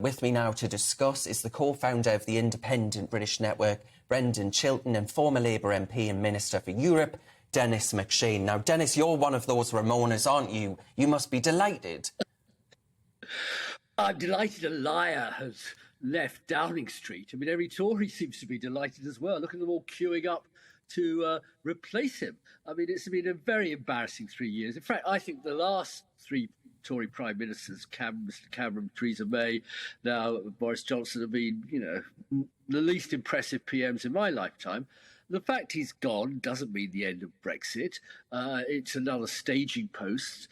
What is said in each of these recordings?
With me now to discuss is the co-founder of the independent British network, Brendan Chilton, and former Labour MP and Minister for Europe, Dennis McShane. Now, Dennis, you're one of those Remoaners, aren't you? You must be delighted. I'm delighted a liar has left Downing Street. I mean, every Tory seems to be delighted as well. Look at them all queuing up to replace him. I mean, it's been a very embarrassing 3 years. In fact, I think the last three Tory Prime Ministers, Mr Cameron, Theresa May, now Boris Johnson, have been, the least impressive PMs in my lifetime. The fact he's gone doesn't mean the end of Brexit. It's another staging post.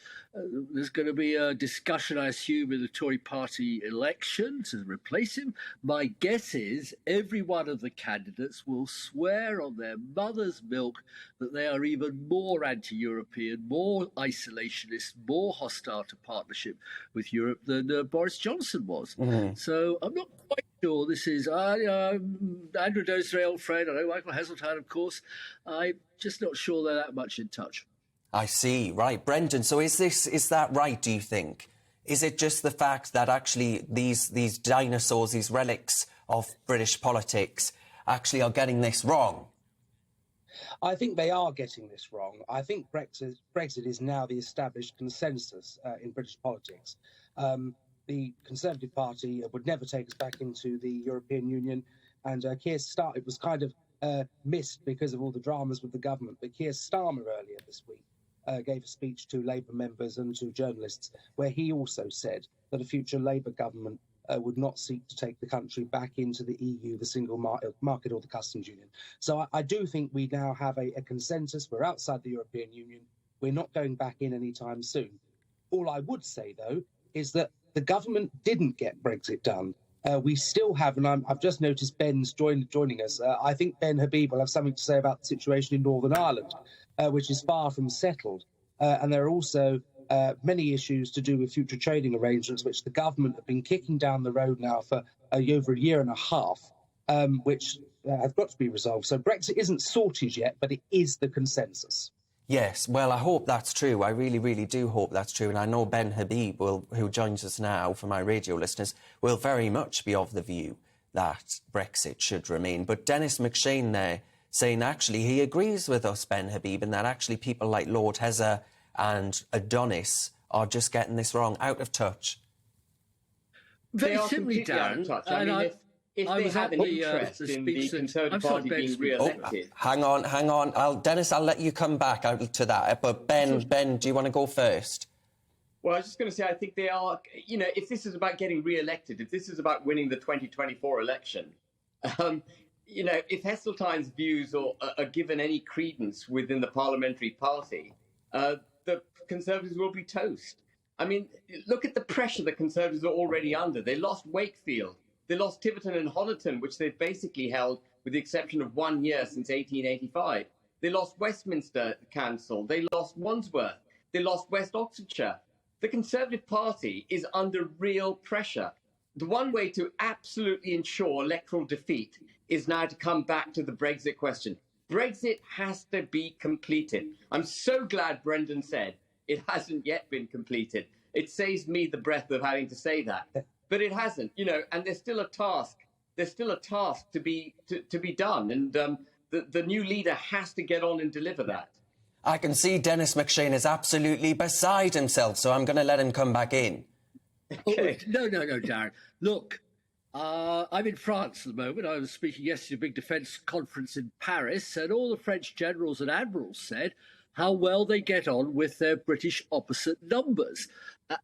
There's going to be a discussion, I assume, in the Tory party election to replace him. My guess is every one of the candidates will swear on their mother's milk that they are even more anti-European, more isolationist, more hostile to partnership with Europe than Boris Johnson was. Mm-hmm. So I'm not quite sure this is Andrew Doe's very old friend. I know Michael Heseltine, of course. I'm just not sure they're that much in touch. I see. Right. Brendan, so is that right, do you think? Is it just the fact that actually these dinosaurs, these relics of British politics actually are getting this wrong? I think they are getting this wrong. I think Brexit is now the established consensus in British politics. The Conservative Party would never take us back into the European Union, and Keir Starmer, it was kind of missed because of all the dramas with the government, but Keir Starmer earlier this week gave a speech to Labour members and to journalists where he also said that a future Labour government would not seek to take the country back into the EU, the single market or the customs union. So I do think we now have a consensus. We're outside the European Union. We're not going back in anytime soon. All I would say, though, is that the government didn't get Brexit done. We still have, and I've just noticed Ben's joining us. I think Ben Habib will have something to say about the situation in Northern Ireland, which is far from settled. And there are also many issues to do with future trading arrangements, which the government have been kicking down the road now for over a year and a half, which have got to be resolved. So Brexit isn't sorted yet, but it is the consensus. Yes, well, I hope that's true. I really, really do hope that's true. And I know Ben Habib, who joins us now for my radio listeners, will very much be of the view that Brexit should remain. But Dennis McShane there saying actually he agrees with us, Ben Habib, and that actually people like Lord Hezza and Adonis are just getting this wrong, out of touch. Very simply, Darren. I mean, if they have an interest in the Conservative Party being re-elected... Hang on. Dennis, I'll let you come back to that. But Ben, do you want to go first? Well, I was just going to say, I think they are... if this is about getting re-elected, if this is about winning the 2024 election, if Heseltine's views are given any credence within the parliamentary party, the Conservatives will be toast. I mean, look at the pressure the Conservatives are already under. They lost Wakefield. They lost Tiverton and Honiton, which they've basically held with the exception of 1 year since 1885. They lost Westminster Council. They lost Wandsworth. They lost West Oxfordshire. The Conservative Party is under real pressure. The one way to absolutely ensure electoral defeat is now to come back to the Brexit question. Brexit has to be completed. I'm so glad Brendan said it hasn't yet been completed. It saves me the breath of having to say that. But it hasn't, and there's still a task. There's still a task to be done, and the new leader has to get on and deliver that. I can see Dennis McShane is absolutely beside himself, so I'm going to let him come back in. Okay. No, Darren. Look, I'm in France at the moment. I was speaking yesterday at a big defence conference in Paris, and all the French generals and admirals said how well they get on with their British opposite numbers.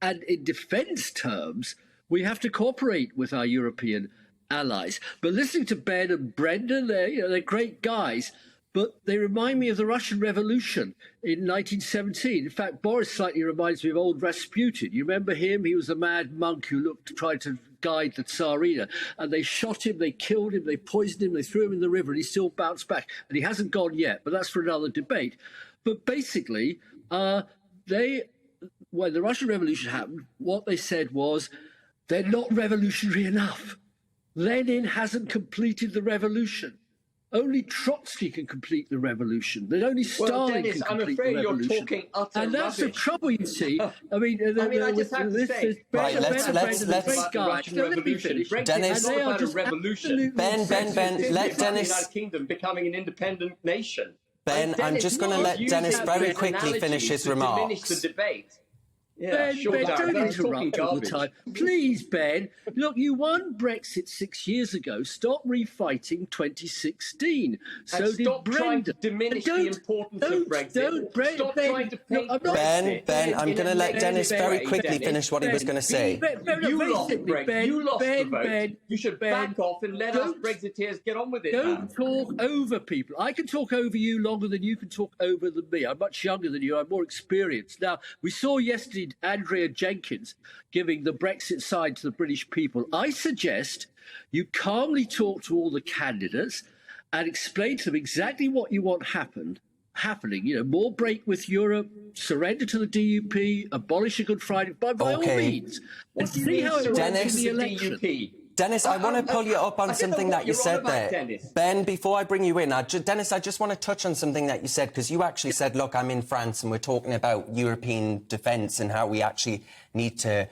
And in defence terms, we have to cooperate with our European allies. But listening to Ben and Brendan, they're great guys, but they remind me of the Russian Revolution in 1917. In fact, Boris slightly reminds me of old Rasputin. You remember him? He was a mad monk who tried to guide the Tsarina, and they shot him, they killed him, they poisoned him, they threw him in the river, and he still bounced back. And he hasn't gone yet, but that's for another debate. But basically, when the Russian Revolution happened, what they said was, they're not revolutionary enough. Lenin hasn't completed the revolution. Only Trotsky can complete the revolution. Then only Stalin Dennis, can I'm complete afraid the you're revolution. talking utter And that's rubbish. the trouble, you see. I mean, I just have to say, Right, let's Russian Revolution. Brexit Dennis, is not about a revolution. Ben, let Dennis. The United Kingdom becoming an independent nation. Ben, I'm just going to let Dennis very quickly finish his remarks. Finish the debate. Ben, don't interrupt all the time. Please, Ben. Look, you won Brexit 6 years ago. Stop refighting 2016. So and did stop Brenda. trying to diminish the importance of Brexit. Stop trying to paint Ben, I'm going to let Dennis very quickly finish what he was going to say. You lost Brexit. You lost the vote. You should back off and let us Brexiteers get on with it. Don't talk over people. I can talk over you longer than you can talk over me. I'm much younger than you. I'm more experienced. Now, we saw yesterday Andrea Jenkins giving the Brexit side to the British people. I suggest you calmly talk to all the candidates and explain to them exactly what you want happening. You know, more break with Europe, surrender to the DUP, abolish a Good Friday, by all means. And see how it works in the election. DUP? Dennis, I want to pull you up on something that you said there. Dennis. Ben, before I bring you in, Dennis, I just want to touch on something that you said, because you actually said, look, I'm in France and we're talking about European defence and how we actually need to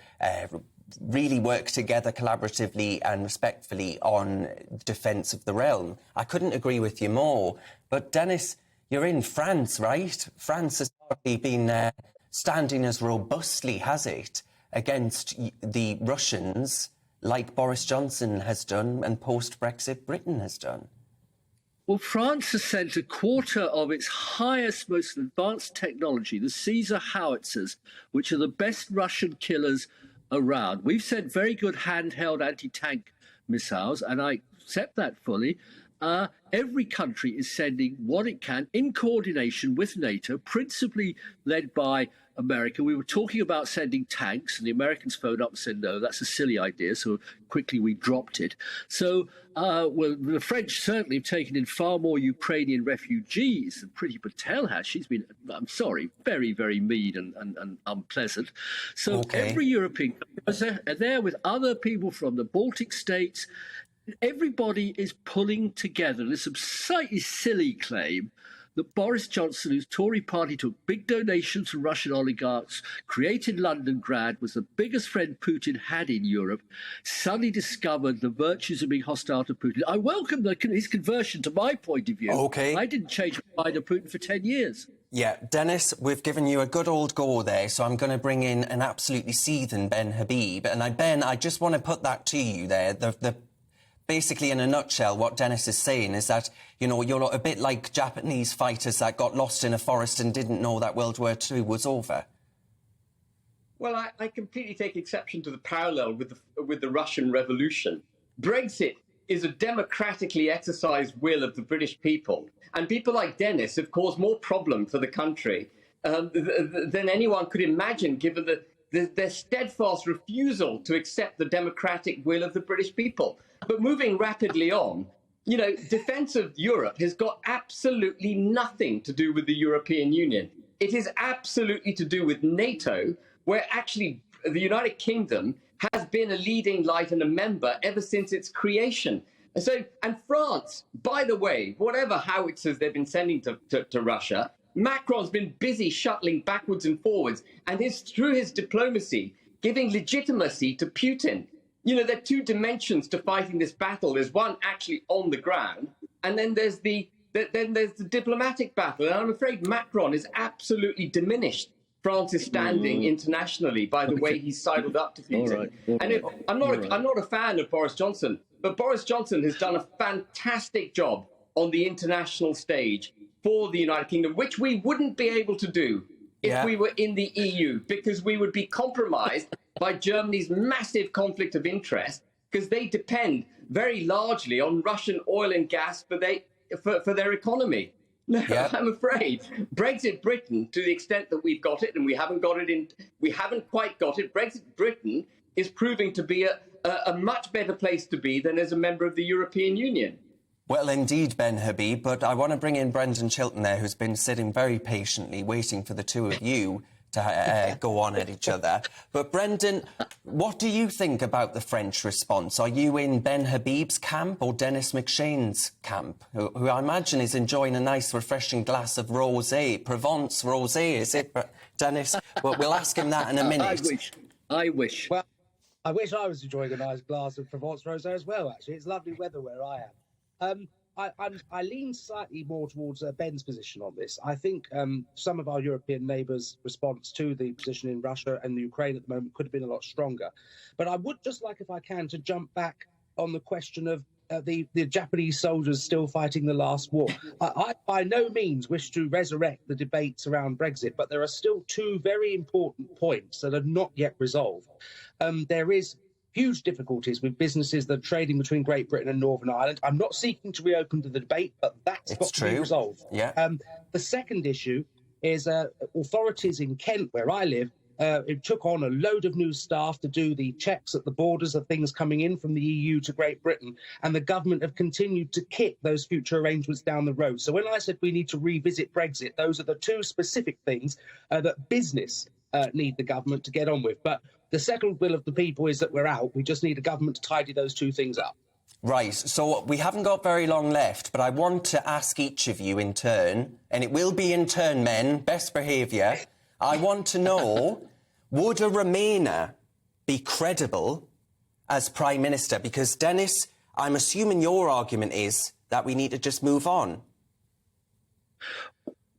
really work together collaboratively and respectfully on defence of the realm. I couldn't agree with you more. But, Dennis, you're in France, right? France has probably been standing as robustly, has it, against the Russians, like Boris Johnson has done and post-Brexit Britain has done? Well, France has sent a quarter of its highest, most advanced technology, the Caesar howitzers, which are the best Russian killers around. We've sent very good handheld anti-tank missiles, and I accept that fully. Every country is sending what it can in coordination with NATO, principally led by America. We were talking about sending tanks, and the Americans phoned up and said, no, that's a silly idea. So quickly we dropped it. So, well, the French certainly have taken in far more Ukrainian refugees than Priti Patel has. She's been, I'm sorry, very, very mean and unpleasant. So every European country is there with other people from the Baltic states. Everybody is pulling together. There's some slightly silly claim that Boris Johnson, whose Tory party took big donations from Russian oligarchs, created Londongrad, was the biggest friend Putin had in Europe, suddenly discovered the virtues of being hostile to Putin. I welcome his conversion to my point of view. I didn't change my mind of Putin for 10 years. Yeah, Dennis, we've given you a good old go there, so I'm going to bring in an absolutely seething Ben Habib. And Ben, I just want to put that to you there. Basically, in a nutshell, what Dennis is saying is that, you know, you're a bit like Japanese fighters that got lost in a forest and didn't know that World War II was over. Well, I completely take exception to the parallel with the Russian Revolution. Brexit is a democratically exercised will of the British people. And people like Dennis have caused more problem for the country than anyone could imagine, given their steadfast refusal to accept the democratic will of the British people. But moving rapidly on, you know, defence of Europe has got absolutely nothing to do with the European Union. It is absolutely to do with NATO, where actually the United Kingdom has been a leading light and a member ever since its creation. And France, by the way, whatever howitzers they've been sending to Russia, Macron's been busy shuttling backwards and forwards, and through his diplomacy, giving legitimacy to Putin. You know, there are two dimensions to fighting this battle. There's one actually on the ground, and then there's the diplomatic battle. And I'm afraid Macron is absolutely diminished France's standing internationally by the way he's sidled up to Putin. I'm not a fan of Boris Johnson, but Boris Johnson has done a fantastic job on the international stage for the United Kingdom, which we wouldn't be able to do if we were in the EU, because we would be compromised by Germany's massive conflict of interest, because they depend very largely on Russian oil and gas for their economy. No, I'm afraid Brexit Britain, to the extent that we've got it, and we haven't quite got it, Brexit Britain is proving to be a much better place to be than as a member of the European Union. Well, indeed, Ben Habib, but I want to bring in Brendan Chilton there, who's been sitting very patiently waiting for the two of you to go on at each other. But Brendan, what do you think about the French response? Are you in Ben Habib's camp or Dennis McShane's camp, who I imagine is enjoying a nice, refreshing glass of rosé, Provence rosé, is it, Dennis? Well, we'll ask him that in a minute. I wish. Well, I wish I was enjoying a nice glass of Provence rosé as well, actually. It's lovely weather where I am. I lean slightly more towards Ben's position on this. I think some of our European neighbours' response to the position in Russia and Ukraine at the moment could have been a lot stronger. But I would just like, if I can, to jump back on the question of the Japanese soldiers still fighting the last war. I by no means wish to resurrect the debates around Brexit, but there are still two very important points that are not yet resolved. There is huge difficulties with businesses that are trading between Great Britain and Northern Ireland. I'm not seeking to reopen the debate, but that's got to be resolved. Yeah. The second issue is authorities in Kent, where I live, it took on a load of new staff to do the checks at the borders of things coming in from the EU to Great Britain, and the government have continued to kick those future arrangements down the road. So when I said we need to revisit Brexit, those are the two specific things that business need the government to get on with. But the settled will of the people is that we're out. We just need a government to tidy those two things up. Right, so we haven't got very long left, but I want to ask each of you in turn, and it will be in turn, men, best behaviour. I want to know, would a Remainer be credible as Prime Minister? Because, Dennis, I'm assuming your argument is that we need to just move on.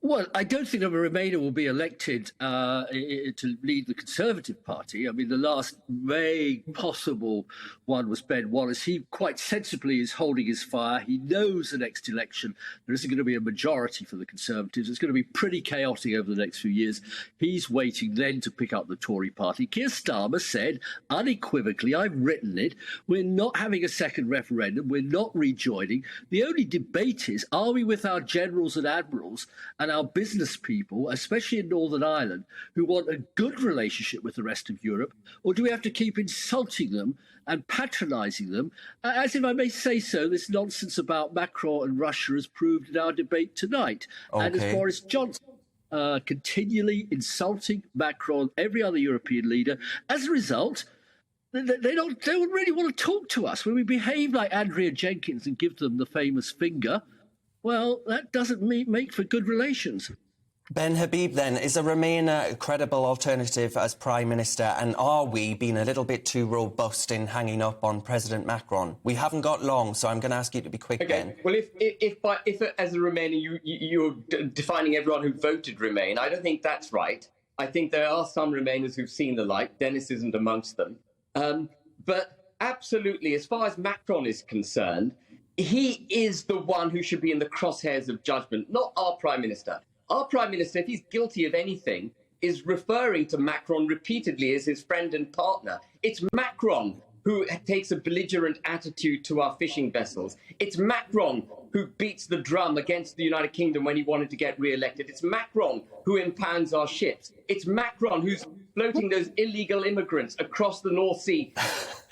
Well, I don't think that a Remainer will be elected to lead the Conservative Party. I mean, the last vague possible one was Ben Wallace. He quite sensibly is holding his fire. He knows the next election there isn't going to be a majority for the Conservatives. It's going to be pretty chaotic over the next few years. He's waiting then to pick up the Tory party. Keir Starmer said unequivocally, I've written it, we're not having a second referendum. We're not rejoining. The only debate is, are we with our generals and admirals and our business people, especially in Northern Ireland, who want a good relationship with the rest of Europe, or do we have to keep insulting them and patronising them? As if I may say so, this nonsense about Macron and Russia has proved in our debate tonight. Okay. And as Boris Johnson continually insulting Macron, every other European leader, as a result, they don't really want to talk to us. When we behave like Andrea Jenkins and give them the famous finger, well, that doesn't make for good relations. Ben Habib, then, is a Remainer a credible alternative as Prime Minister? And are we being a little bit too robust in hanging up on President Macron? We haven't got long, so I'm going to ask you to be quick, Ben. Well, if as a Remainer you're defining everyone who voted Remain, I don't think that's right. I think there are some Remainers who've seen the light. Dennis isn't amongst them. But absolutely, as far as Macron is concerned, he is the one who should be in the crosshairs of judgment, not our Prime Minister. Our Prime Minister, if he's guilty of anything, is referring to Macron repeatedly as his friend and partner. It's Macron who takes a belligerent attitude to our fishing vessels. It's Macron who beats the drum against the United Kingdom when he wanted to get re-elected. It's Macron who impounds our ships. It's Macron who's floating those illegal immigrants across the North Sea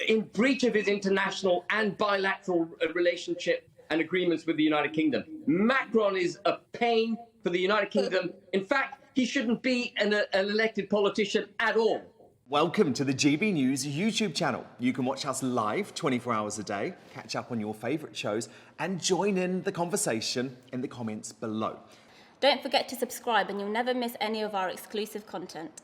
in breach of his international and bilateral relationship and agreements with the United Kingdom. Macron is a pain for the United Kingdom. In fact, he shouldn't be an elected politician at all. Welcome to the GB News YouTube channel. You can watch us live 24 hours a day, catch up on your favourite shows, and join in the conversation in the comments below. Don't forget to subscribe and you'll never miss any of our exclusive content.